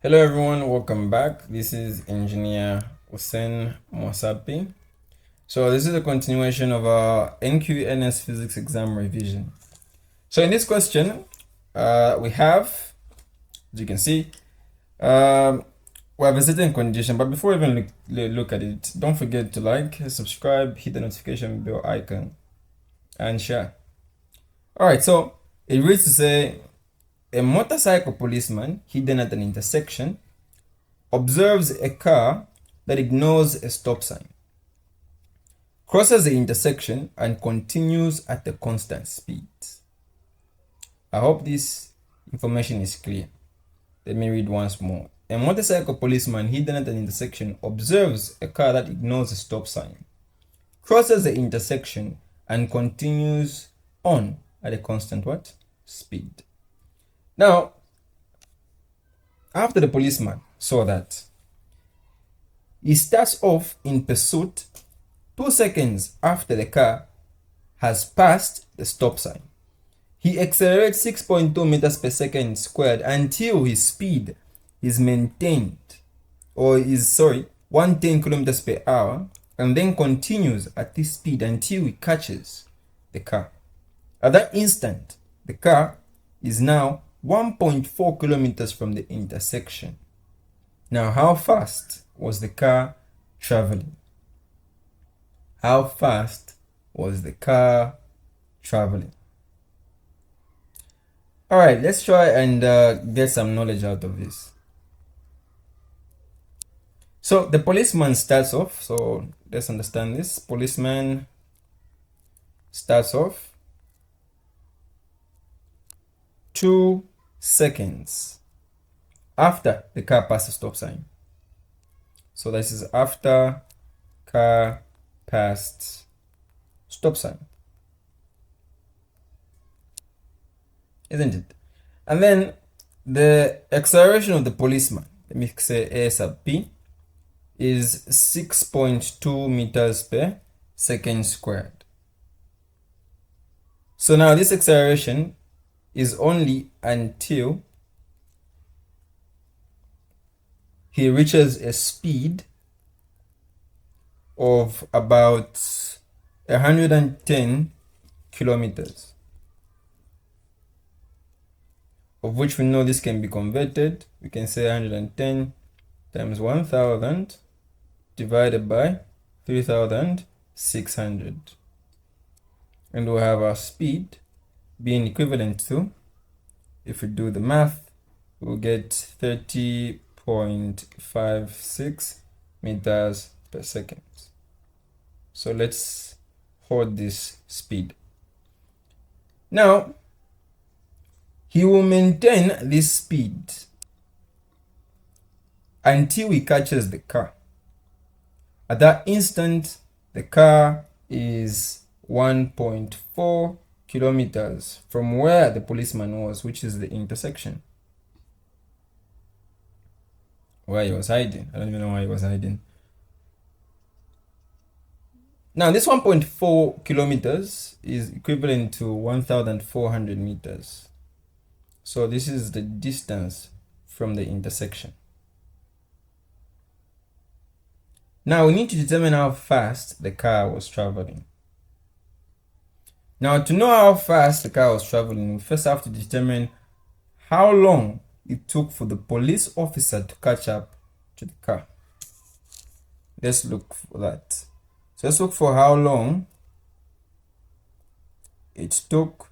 Hello everyone, welcome back. This is Engineer Hussein Mosapi. So this is a continuation of our NQNS physics exam revision. So in this question, we have, as you can see, we have a certain condition, but before we even look at it, don't forget to like, subscribe, hit the notification bell icon, and share. All right, so it reads to say, a motorcycle policeman hidden at an intersection observes a car that ignores a stop sign, crosses the intersection, and continues at a constant speed. I hope this information is clear. Let me read once more. A motorcycle policeman hidden at an intersection observes a car that ignores a stop sign, crosses the intersection, and continues on at a constant what? Speed. Now, after the policeman saw that, he starts off in pursuit 2 seconds after the car has passed the stop sign. He accelerates 6.2 meters per second squared until his speed is maintained, 110 kilometers per hour, and then continues at this speed until he catches the car. At that instant, the car is now 1.4 kilometers from the intersection. Now, how fast was the car traveling? How fast was the car traveling? All right, let's try and get some knowledge out of this. So the policeman starts off. So let's understand this. Policeman starts off 2 seconds after the car passed the stop sign. So this is after car passed stop sign, isn't it? And then the acceleration of the policeman, let me say A sub P, is 6.2 meters per second squared. So now this acceleration is only until he reaches a speed of about 110 kilometers, of which we know this can be converted. We can say 110 times 1000 divided by 3600, and we'll have our speed being equivalent to, if we do the math, we'll get 30.56 meters per second. So let's hold this speed. Now, he will maintain this speed until he catches the car. At that instant, the car is 1.4 kilometers from where the policeman was, which is the intersection where he was hiding. I don't even know why he was hiding. Now, this 1.4 kilometers is equivalent to 1,400 meters. So this is the distance from the intersection. Now, we need to determine how fast the car was traveling. Now, to know how fast the car was traveling, we first have to determine how long it took for the police officer to catch up to the car. Let's look for that. So let's look for how long it took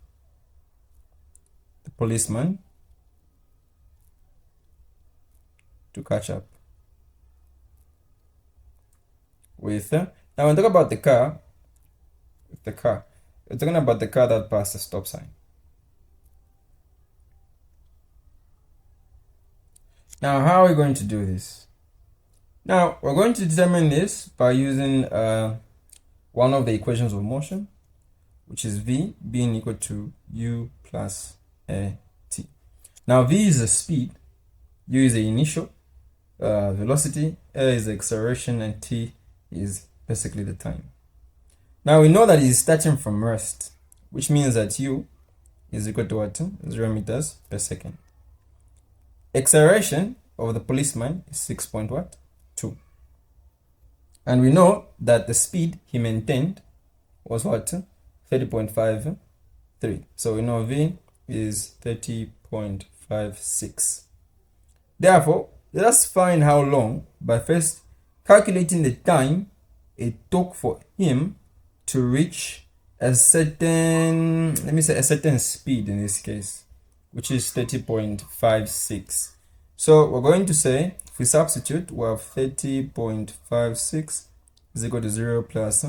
the policeman to catch up with. Now, when we talk about the car, we're talking about the car that passed the stop sign. Now, how are we going to do this? Now, we're going to determine this by using one of the equations of motion, which is V being equal to U plus A T. Now, V is the speed, U is the initial velocity, A is the acceleration, and T is basically the time. Now, we know that it's starting from rest, which means that U is equal to what? 0 meters per second. Acceleration of the policeman is 6.2. And we know that the speed he maintained was what? 30.53. So we know V is 30.56. Therefore, let us find how long by first calculating the time it took for him to reach a certain, let me say a certain speed in this case, which is 30.56. So we're going to say, if we substitute, we have 30.56 is equal to 0 plus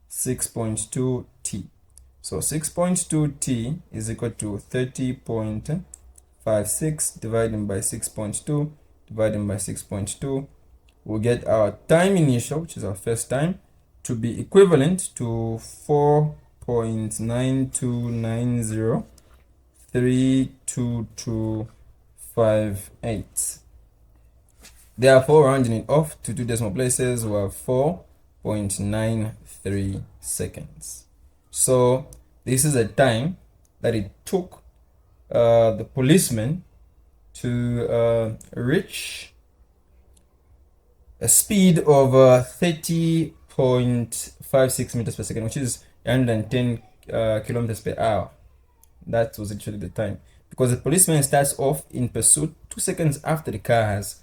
6.2t. So 6.2t is equal to 30.56 divided by 6.2 divided by 6.2. We'll get our time initial, which is our first time, to be equivalent to 4.929032258. Therefore, rounding it off to 2 decimal places, we have 4.93 seconds. So this is a time that it took the policeman to reach a speed of 30.56 meters per second, which is 110 kilometers per hour. That was actually the time, because the policeman starts off in pursuit 2 seconds after the car has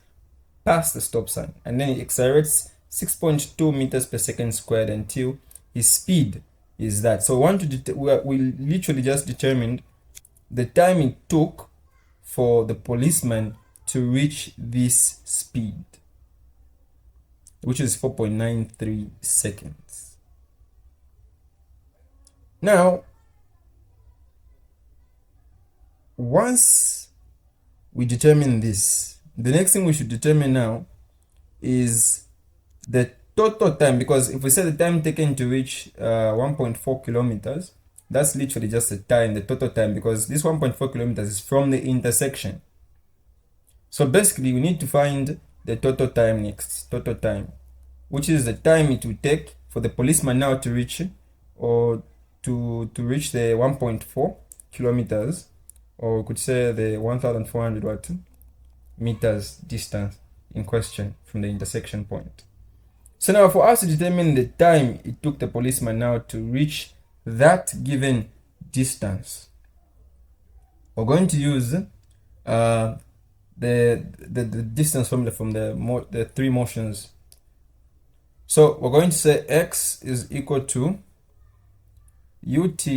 passed the stop sign, and then it accelerates 6.2 meters per second squared until his speed is that. So we literally just determined the time it took for the policeman to reach this speed, which is 4.93 seconds. Now, once we determine this, the next thing we should determine now is the total time, because if we say the time taken to reach 1.4 kilometers, that's literally just the time, the total time, because this 1.4 kilometers is from the intersection. So basically, we need to find the total time next, total time, which is the time it will take for the policeman now to reach, or to reach the 1.4 kilometers, or we could say the 1,400 meters distance in question from the intersection point. So now for us to determine the time it took the policeman now to reach that given distance, we're going to use the distance from the three motions. So we're going to say x is equal to ut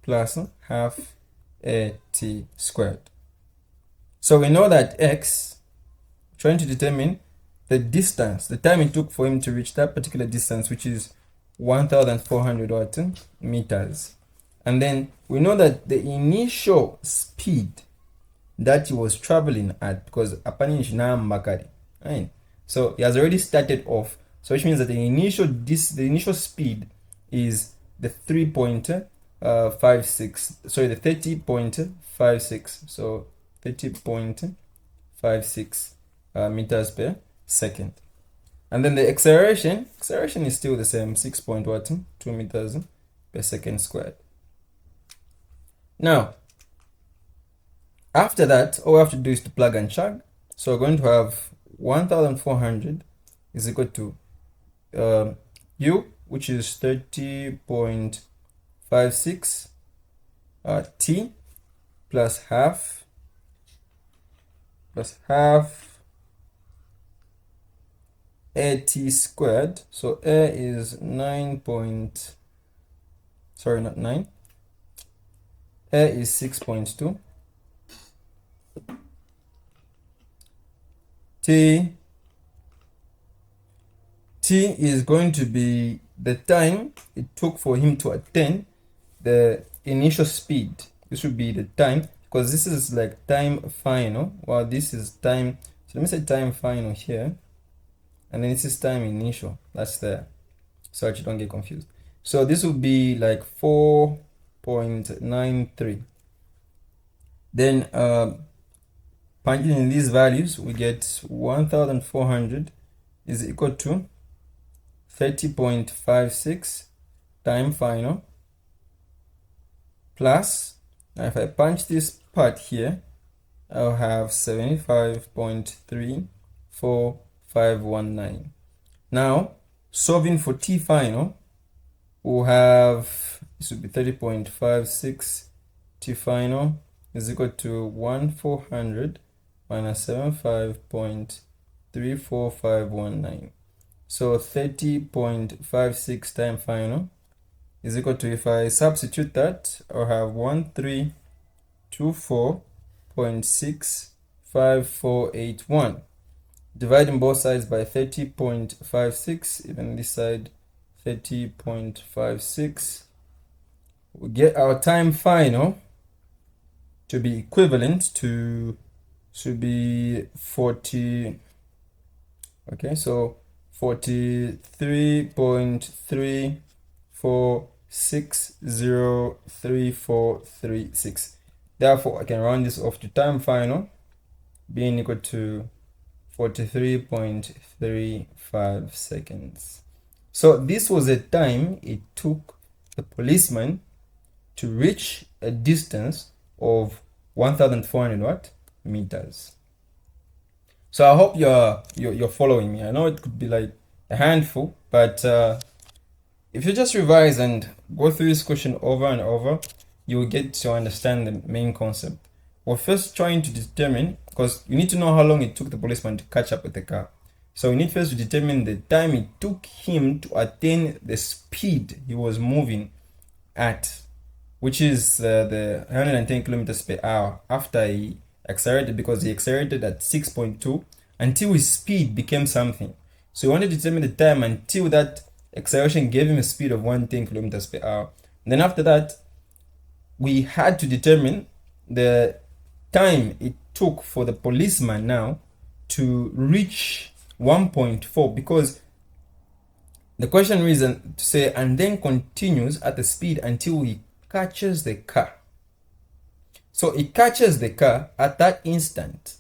plus half at squared. So we know that x, trying to determine the distance, the time it took for him to reach that particular distance, which is 1,400 meters. And then we know that the initial speed that he was traveling at, because right? So he has already started off, so which means that the initial speed is the 30.56, so 30.56 meters per second. And then the acceleration is still the same, 6.2 meters per second squared. Now, after that, all we have to do is to plug and chug. So we're going to have 1,400 is equal to u, which is 30.56 t plus half at squared. So a is 9 point, sorry, not 9, a is 6.2, t is going to be the time it took for him to attain the initial speed. This would be the time, because this is like time final, while this is time, so let me say time final here, and then this is time initial, that's there, so that you don't get confused. So this would be like 4.93. Then punching in these values, we get 1,400 is equal to 30.56 time final plus, now if I punch this part here, I'll have 75.34519. Now, solving for t final, we'll have, this would be 30.56 t final is equal to 1400 minus 75.34519. So 30.56 time final is equal to, if I substitute that, I'll have 1324.65481. Dividing both sides by 30.56, even this side 30.56, we get our time final to be equivalent to, should be 40, okay, so 43.34603436. Therefore, I can round this off to time final being equal to 43.35 seconds. So this was the time it took the policeman to reach a distance of 1,400 meters. So I hope you're following me. I know it could be like a handful, but if you just revise and go through this question over and over, you will get to understand the main concept. We're first trying to determine, because you need to know how long it took the policeman to catch up with the car. So we need first to determine the time it took him to attain the speed he was moving at, which is the 110 kilometers per hour after he accelerated, because he accelerated at 6.2 until his speed became something. So we want to determine the time until that acceleration gave him a speed of 110 kilometers per hour. And then after that, we had to determine the time it took for the policeman now to reach 1.4, because the question reason to say, and then continues at the speed until he catches the car. So he catches the car at that instant.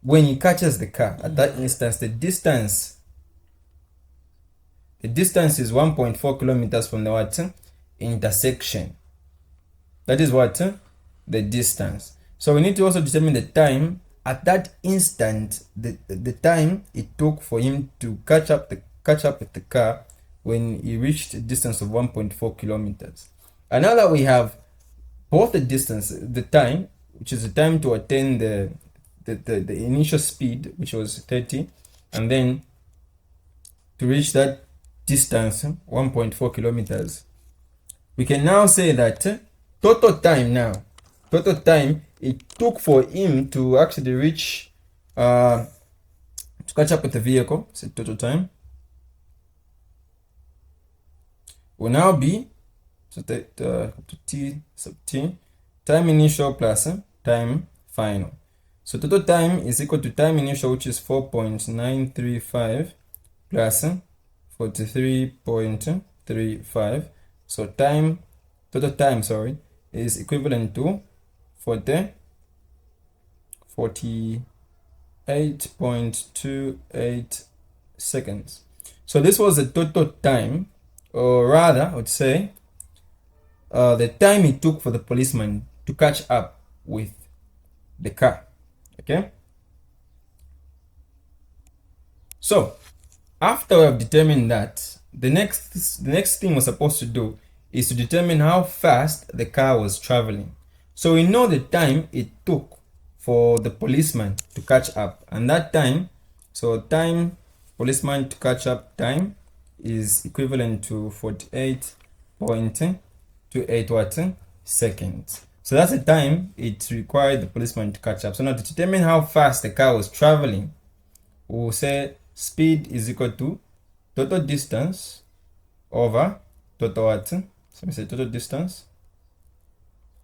When he catches the car at that instance, the distance is 1.4 kilometers from the what? Intersection. That is what? The distance. So we need to also determine the time at that instant, the time it took for him to catch up with the car when he reached a distance of 1.4 kilometers. And now that we have both the distance, the time, which is the time to attain the initial speed, which was 30, and then to reach that distance, 1.4 kilometers, we can now say that total time it took for him to actually reach, to catch up with the vehicle, so total time will now be, so t sub t, time initial plus time final. So total time is equal to time initial, which is 4.935 plus 43.35. So total time is equivalent to 48.28 seconds. So this was the total time, or rather I would say the time it took for the policeman to catch up with the car. Okay, so after we have determined that, the next thing we're supposed to do is to determine how fast the car was traveling. So we know the time it took for the policeman to catch up, and that time, so time policeman to catch up time is equivalent to 48.28 seconds. So that's the time it required the policeman to catch up. So now to determine how fast the car was traveling, we'll say speed is equal to total distance over total what? So we say total distance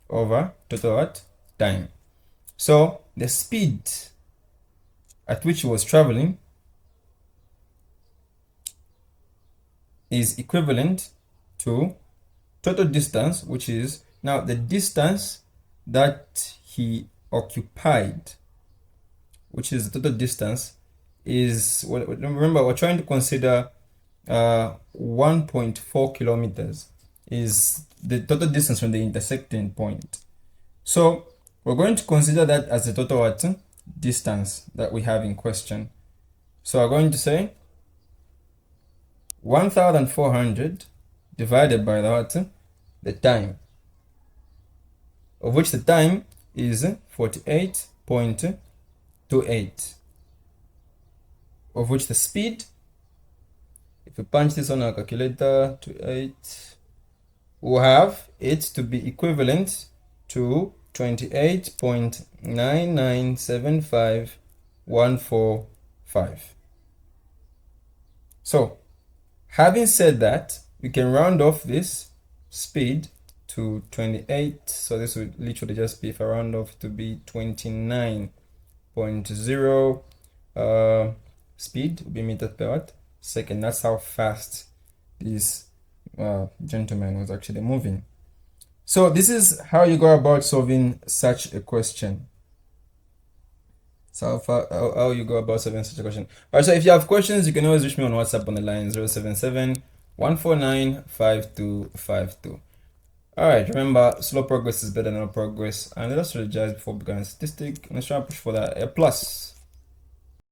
over total what? Time. So the speed at which he was traveling is equivalent to total distance, which is now the distance that he occupied, which is the total distance, is, remember we're trying to consider 1.4 kilometers is the total distance from the intersecting point. So we're going to consider that as the total what? Distance that we have in question. So we're going to say 1400 divided by the what? The time, of which the time is 48.28, of which the speed, if we punch this on our calculator, 28, we'll have it to be equivalent to 28.9975,145. So, having said that, we can round off this speed to 28. So this would literally just be, if I round off, to be 29.0 speed will be meters per what? Second. That's how fast this gentleman was actually moving. So this is how you go about solving such a question. So how you go about solving such a question. All right, so if you have questions, you can always reach me on WhatsApp on the line 077-149-5252. All right, remember, slow progress is better than no progress. And let's strategize before beginning statistic. Let's try and push for that A+.